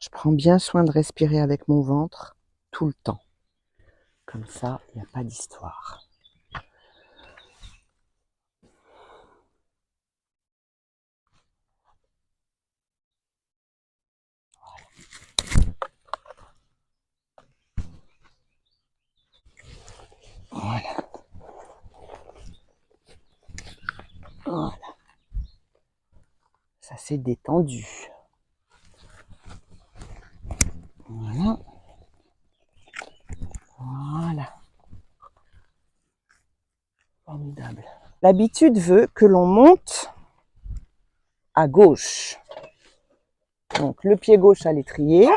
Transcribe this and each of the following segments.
Je prends bien soin de respirer avec mon ventre tout le temps. Comme ça, il n'y a pas d'histoire. Voilà. Voilà. Ça s'est détendu. Voilà. Voilà. Formidable. L'habitude veut que l'on monte à gauche. Donc le pied gauche à l'étrier,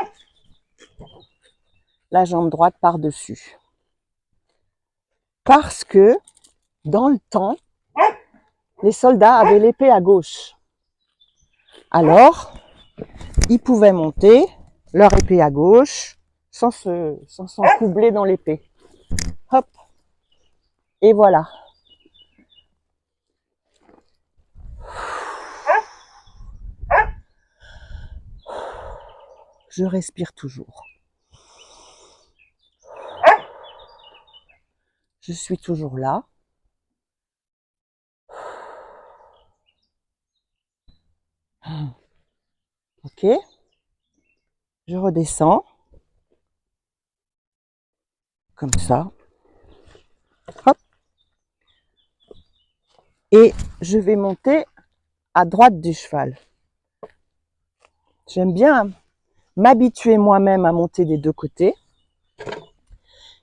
la jambe droite par-dessus. Parce que dans le temps, les soldats avaient l'épée à gauche. Alors, ils pouvaient monter leur épée à gauche sans s'encoubler dans l'épée. Hop. Et voilà. Je respire toujours. Je suis toujours là. Ok. Je redescends. Comme ça. Hop. Et je vais monter à droite du cheval. J'aime bien m'habituer moi-même à monter des deux côtés.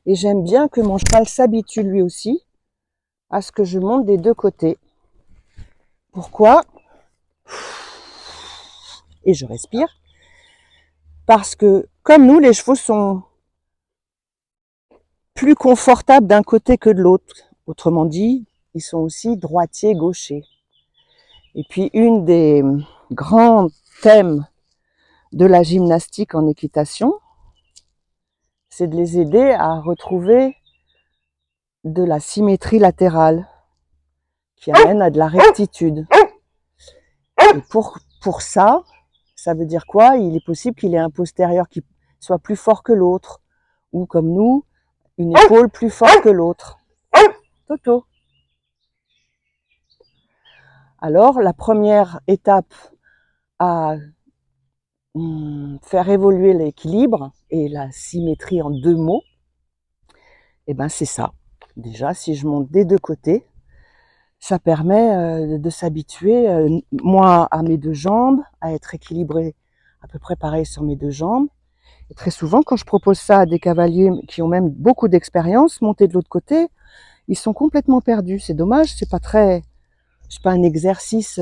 Et j'aime bien que mon cheval s'habitue lui aussi à ce que je monte des deux côtés. Pourquoi ? Et je respire. Parce que, comme nous, les chevaux sont plus confortables d'un côté que de l'autre. Autrement dit, ils sont aussi droitiers, gauchers. Et puis, une des grands thèmes de la gymnastique en équitation, c'est de les aider à retrouver de la symétrie latérale qui amène à de la rectitude. Et pour ça, ça veut dire quoi ? Il est possible qu'il ait un postérieur qui soit plus fort que l'autre, ou comme nous, une épaule plus forte que l'autre. Toto. Alors, la première étape à faire évoluer l'équilibre et la symétrie en deux mots, eh ben c'est ça. Déjà, si je monte des deux côtés, ça permet de s'habituer, moi, à mes deux jambes, à être équilibré à peu près pareil sur mes deux jambes. Et très souvent, quand je propose ça à des cavaliers qui ont même beaucoup d'expérience, monter de l'autre côté, ils sont complètement perdus. C'est dommage, c'est pas un exercice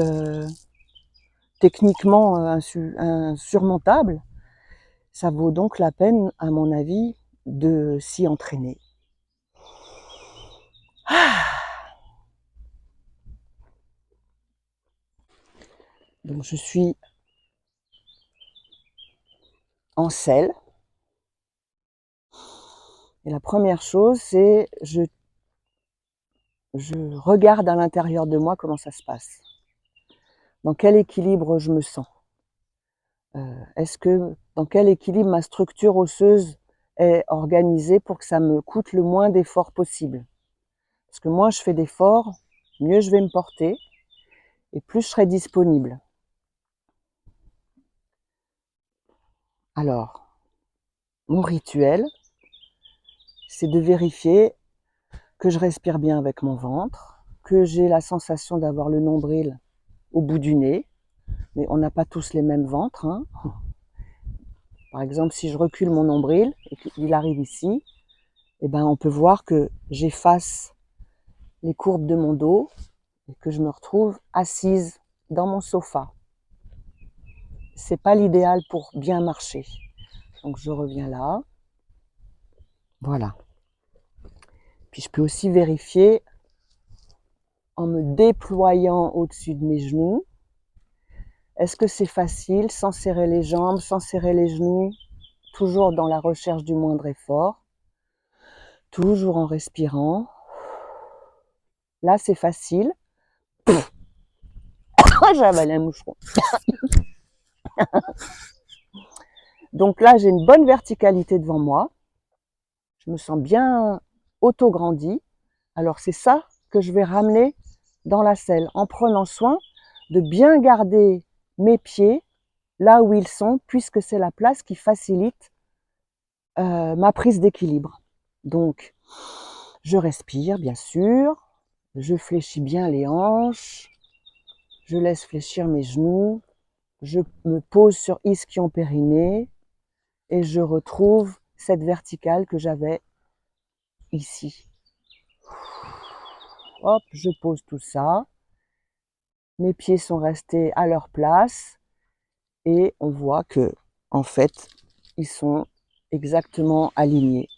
techniquement insurmontable. Ça vaut donc la peine, à mon avis, de s'y entraîner. Donc je suis en selle. Et la première chose, c'est je regarde à l'intérieur de moi comment ça se passe. Dans quel équilibre je me sens. Dans quel équilibre ma structure osseuse est organisée pour que ça me coûte le moins d'efforts possible. Parce que moins je fais d'efforts, mieux je vais me porter et plus je serai disponible. Alors, mon rituel, c'est de vérifier que je respire bien avec mon ventre, que j'ai la sensation d'avoir le nombril au bout du nez, mais on n'a pas tous les mêmes ventres. Hein. Par exemple, si je recule mon nombril et qu'il arrive ici, eh ben, on peut voir que j'efface les courbes de mon dos et que je me retrouve assise dans mon sofa. C'est pas l'idéal pour bien marcher. Donc je reviens là. Voilà. Puis je peux aussi vérifier en me déployant au-dessus de mes genoux. Est-ce que c'est facile sans serrer les jambes, sans serrer les genoux, toujours dans la recherche du moindre effort, toujours en respirant. Là, c'est facile. J'ai avalé un moucheron. Donc là, j'ai une bonne verticalité devant moi. Je me sens bien auto-grandi. Alors c'est ça que je vais ramener dans la selle, en prenant soin de bien garder mes pieds là où ils sont, puisque c'est la place qui facilite ma prise d'équilibre. Donc, je respire, bien sûr, je fléchis bien les hanches, je laisse fléchir mes genoux, je me pose sur ischio-périnée et je retrouve cette verticale que j'avais ici. Hop, je pose tout ça. Mes pieds sont restés à leur place et on voit que, en fait, ils sont exactement alignés.